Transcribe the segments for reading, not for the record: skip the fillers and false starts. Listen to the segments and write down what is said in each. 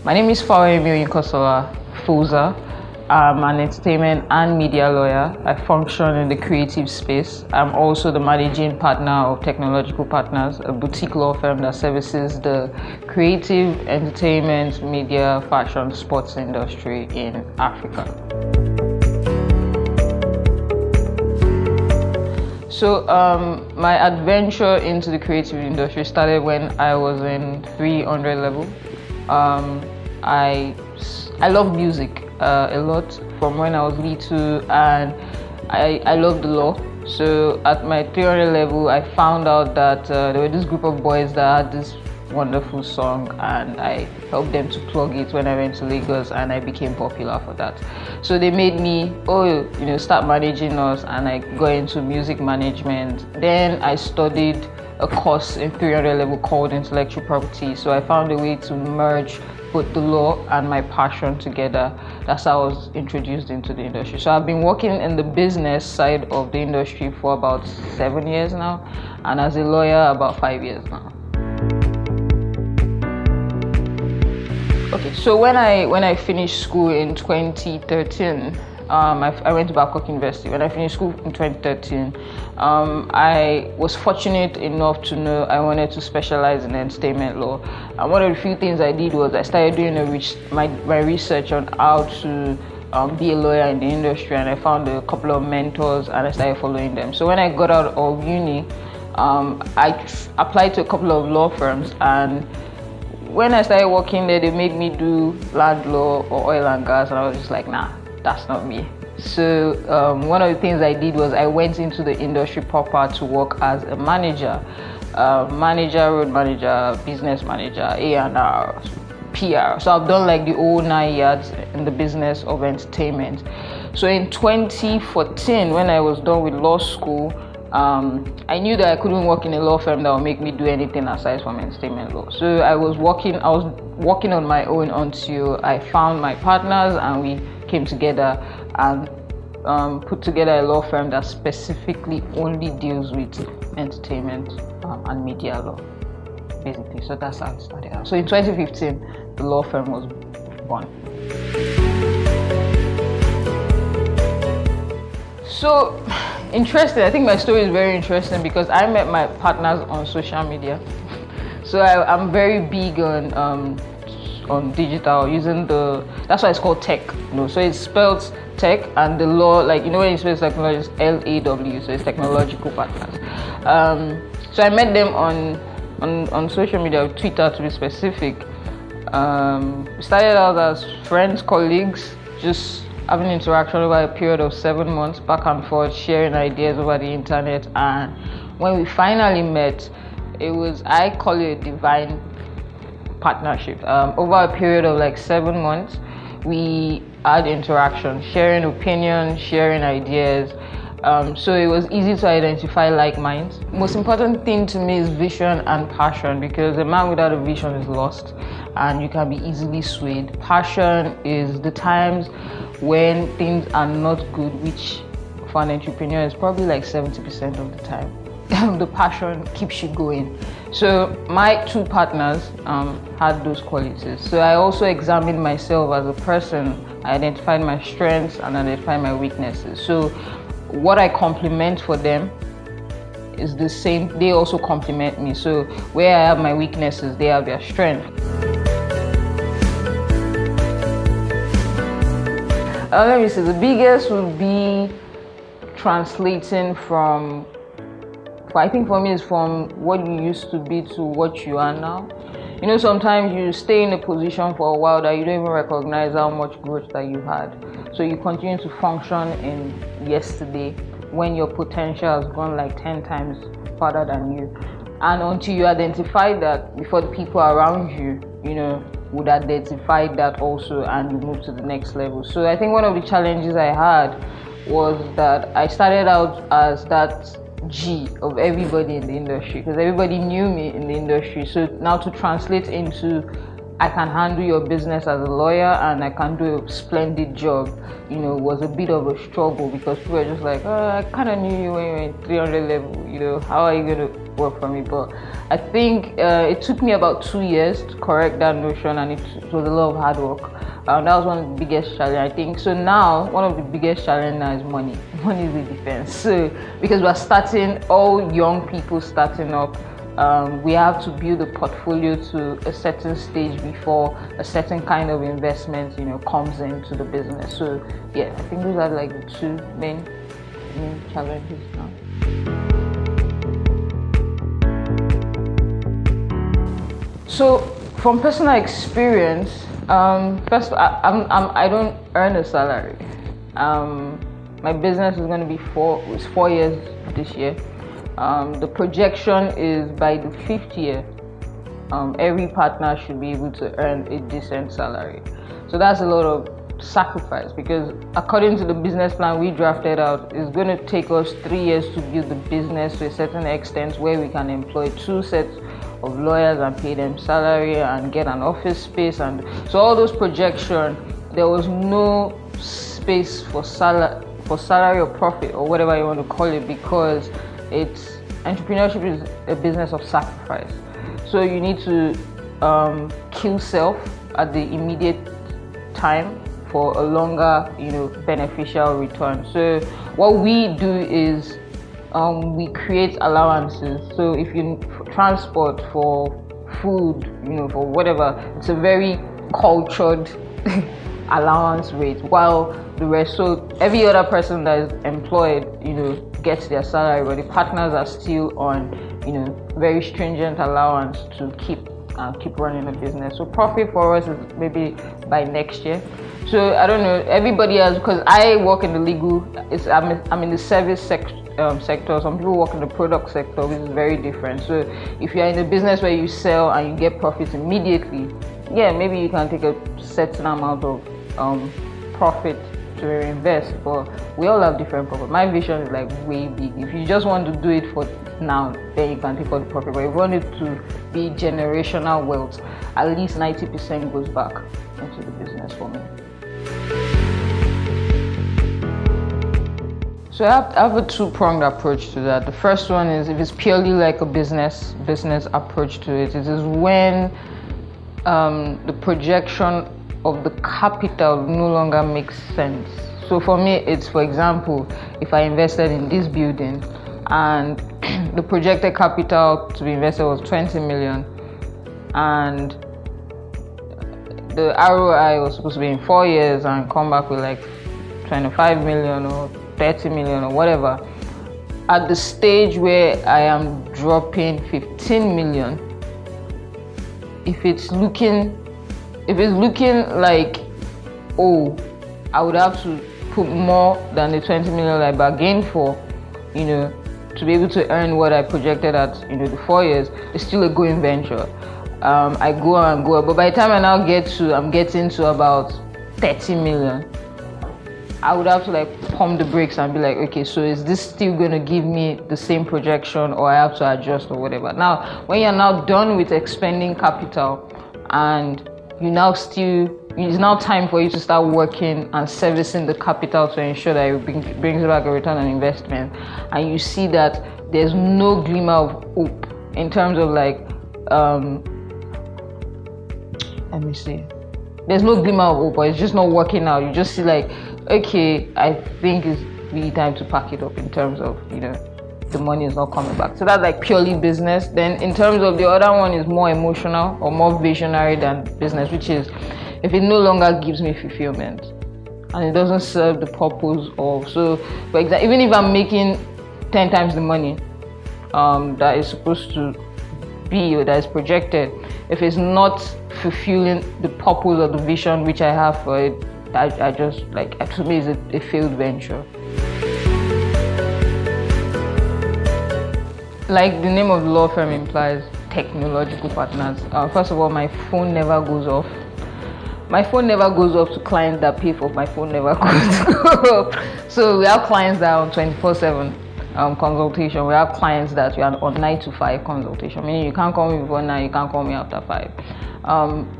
My name is Fawehinmi Foza. I'm an entertainment and media lawyer. I function in the creative space. I'm also the managing partner of Technological Partners, a boutique law firm that services the creative, entertainment, media, fashion, sports industry in Africa. So my adventure into the creative industry started when I was in 300 level. I love music a lot from when I was little, and I love the law. So at my 300 level, I found out that there were this group of boys that had this wonderful song, and I helped them to plug it when I went to Lagos, and I became popular for that. So they made me start managing us, and I got into music management. Then I studied a course in 300 level called intellectual property. So I found a way to merge both the law and my passion together. That's how I was introduced into the industry. So I've been working in the business side of the industry for about 7 years now, and as a lawyer about 5 years now. Okay, so when I finished school in 2013, I went to Babcock University. When I finished school in 2013, I was fortunate enough to know I wanted to specialize in entertainment law. And one of the few things I did was I started doing my research on how to be a lawyer in the industry, and I found a couple of mentors and I started following them. So when I got out of uni, I applied to a couple of law firms, and when I started working there, they made me do land law or oil and gas, and I was just like, nah, that's not me. So one of the things I did was I went into the industry proper to work as a manager, road manager, business manager, A&R, PR. So I've done like the whole 9 yards in the business of entertainment. So in 2014, when I was done with law school, I knew that I couldn't work in a law firm that would make me do anything aside from entertainment law. So I was working on my own until I found my partners, and we came together and put together a law firm that specifically only deals with entertainment and media law, basically. So that's how it started out. So in 2015, the law firm was born. So interesting. I think my story is very interesting because I met my partners on social media. So I'm very big on digital, using that's why it's called tech. So it's spelled tech, and the law, like when you spell technology, it's LAW, so it's Technological Partners. So I met them on social media, Twitter to be specific. We started out as friends, colleagues, just having interaction over a period of 7 months, back and forth, sharing ideas over the internet. And when we finally met, I call it a divine partnership. Over a period of like 7 months, we had interaction, sharing opinions, sharing ideas. So it was easy to identify like minds. Most important thing to me is vision and passion, because a man without a vision is lost and you can be easily swayed. Passion is the times when things are not good, which for an entrepreneur is probably like 70% of the time. The passion keeps you going. So my two partners had those qualities. So I also examined myself as a person. I identified my strengths and identified my weaknesses. So what I complement for them is the same. They also complement me. So where I have my weaknesses, they have their strength. Let me see, the biggest would be translating from, I think for me, is from what you used to be to what you are now. Sometimes you stay in a position for a while that you don't even recognize how much growth that you had. So you continue to function in yesterday when your potential has gone like 10 times farther than you. And until you identify that before the people around you, would identify that also, and you move to the next level. So I think one of the challenges I had was that I started out as that G of everybody in the industry, because everybody knew me in the industry. So now to translate into I can handle your business as a lawyer and I can do a splendid job, was a bit of a struggle because people were just like, oh, I kind of knew you when you were in 300 level, how are you going to work for me? But I think it took me about 2 years to correct that notion, and it was a lot of hard work. That was one of the biggest challenges, I think. So now, one of the biggest challenges now is money. Money is the defense. So, because we're starting, all young people starting up, we have to build a portfolio to a certain stage before a certain kind of investment, comes into the business. So yeah, I think those are like the two main challenges now. So from personal experience, first I don't earn a salary. My business is going to be 4 years this year. The projection is by the 5th year, every partner should be able to earn a decent salary. So that's a lot of sacrifice, because according to the business plan we drafted out, it's going to take us 3 years to build the business to a certain extent where we can employ 2 sets of lawyers and pay them salary and get an office space. And so all those projections, there was no space for salary or profit or whatever you want to call it, because entrepreneurship is a business of sacrifice. So you need to kill self at the immediate time for a longer, beneficial return. So what we do is we create allowances. So if you transport, for food, for whatever, it's a very cultured allowance rate, while the rest, so every other person that is employed, gets their salary, but the partners are still on, very stringent allowance to keep running the business. So profit for us is maybe by next year. So I don't know, everybody else, because I work in the legal, I'm in the service sector. Some people work in the product sector, which is very different. So if you're in a business where you sell and you get profits immediately, yeah, maybe you can take a certain amount of profit to reinvest, but we all have different profit. My vision is like way big. If you just want to do it for now, then you can take all the profit, but if you want it to be generational wealth, at least 90% goes back into the business for me. So I have a 2-pronged approach to that. The first one is, if it's purely like a business approach to it, it is when the projection of the capital no longer makes sense. So for me, it's, for example, if I invested in this building and the projected capital to be invested was 20 million and the ROI was supposed to be in 4 years and come back with like 25 million or 30 million or whatever, at the stage where I am dropping 15 million, if it's looking like, oh, I would have to put more than the 20 million I bargained for, to be able to earn what I projected at, the 4 years, it's still a going venture. I go, but by the time I'm getting to about 30 million, I would have to like pump the brakes and be like, okay, so is this still going to give me the same projection, or I have to adjust or whatever? Now, when you're now done with expending capital and it's now time for you to start working and servicing the capital to ensure that it brings back a return on investment, and you see that there's no glimmer of hope in terms of like, there's no glimmer of hope, but it's just not working out. You just see like, okay, I think it's really time to pack it up in terms of, the money is not coming back. So that's like purely business. Then in terms of the other one is more emotional or more visionary than business, which is if it no longer gives me fulfillment and it doesn't serve the purpose of, so for example, even if I'm making 10 times the money that is supposed to be or that is projected, if it's not fulfilling the purpose or the vision which I have for it, I just like, to me, it's a failed venture. Like the name of the law firm implies, Technolawgical Partners. First of all, my phone never goes off. My phone never goes off to clients that pay for my phone never goes off. So we have clients that are on 24/7. consultation. We have clients that we are on 9 to 5 consultation, meaning you can't call me before 9, you can't call me after 5.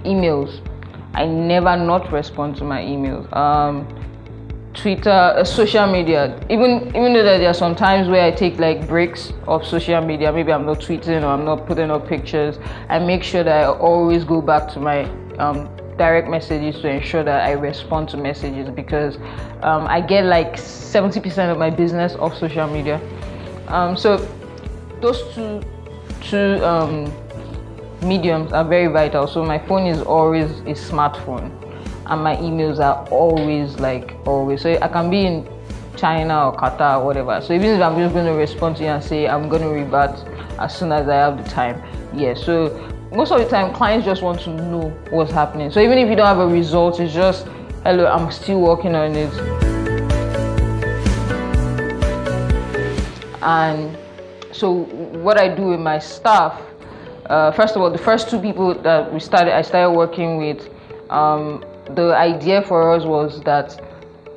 Emails, I never not respond to my emails. Twitter, social media, even though that there are some times where I take like breaks of social media, maybe I'm not tweeting or I'm not putting up pictures, I make sure that I always go back to my direct messages to ensure that I respond to messages, because I get like 70% of my business off social media. So those two mediums are very vital. So my phone is always a smartphone, and my emails are always. So I can be in China or Qatar or whatever. So even if I'm just going to respond to you and say I'm going to revert as soon as I have the time, so most of the time clients just want to know what's happening. So even if you don't have a result, it's just, hello, I'm still working on it. And so what I do with my staff, first of all, the first 2 people that I started working with, the idea for us was that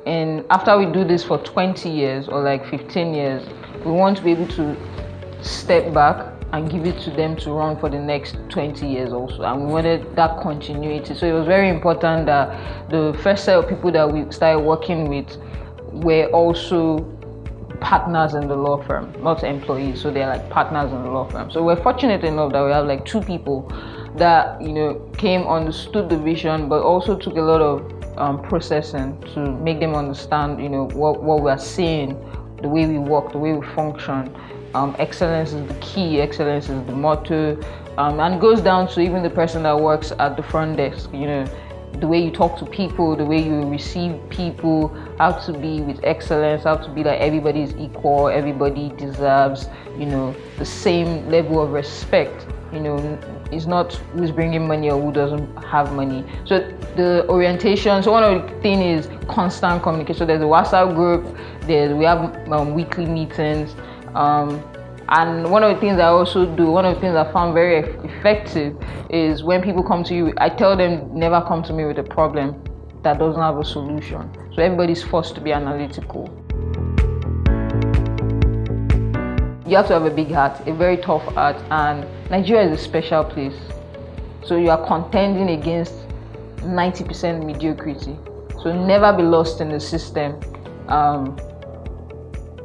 after we do this for 20 years or like 15 years, we want to be able to step back and give it to them to run for the next 20 years also, and we wanted that continuity. So it was very important that the first set of people that we started working with were also partners in the law firm, not employees. So they're like partners in the law firm. So we're fortunate enough that we have like 2 people that came, understood the vision, but also took a lot of processing to make them understand what we're seeing, the way we work, the way we function. Excellence is the key, excellence is the motto, and it goes down to even the person that works at the front desk. The way you talk to people, the way you receive people, how to be with excellence, how to be like everybody is equal, everybody deserves the same level of respect. It's not who's bringing money or who doesn't have money. So the orientation, so one of the things is constant communication. So there's a WhatsApp group, we have weekly meetings, and one of the things I also do, one of the things I found very effective is when people come to you, I tell them never come to me with a problem that doesn't have a solution. So everybody's forced to be analytical. You have to have a big heart, a very tough heart, and Nigeria is a special place. So you are contending against 90% mediocrity. So never be lost in the system.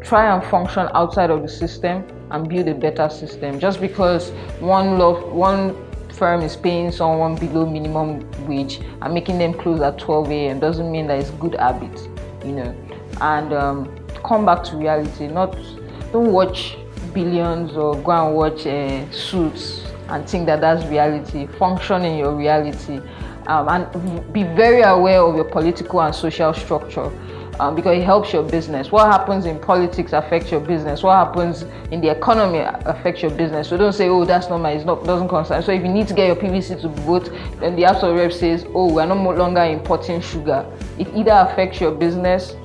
Try and function outside of the system and build a better system. Just because one firm is paying someone below minimum wage and making them close at 12 a.m. doesn't mean that it's good habit, And come back to reality. Don't watch Billions or go and watch Suits and think that that's reality. Function in your reality, and be very aware of your political and social structure. Because it helps your business. What happens in politics affects your business. What happens in the economy affects your business. So don't say, oh, that's not mine, doesn't concern. So if you need to get your PVC to vote, then the House of Reps says, oh, we're no longer importing sugar. It either affects your business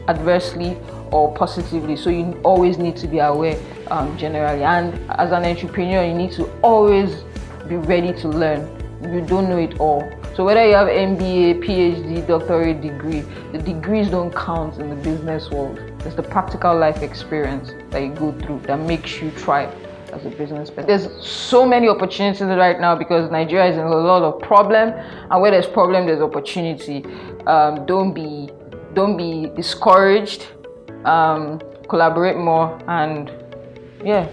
adversely or positively. So you always need to be aware generally. And as an entrepreneur, you need to always be ready to learn. You don't know it all. So whether you have MBA, PhD, doctorate degree, the degrees don't count in the business world. It's the practical life experience that you go through that makes you thrive as a business person. There's so many opportunities right now because Nigeria is in a lot of problem, and where there's problem, there's opportunity. Don't be discouraged. Collaborate more, and yeah.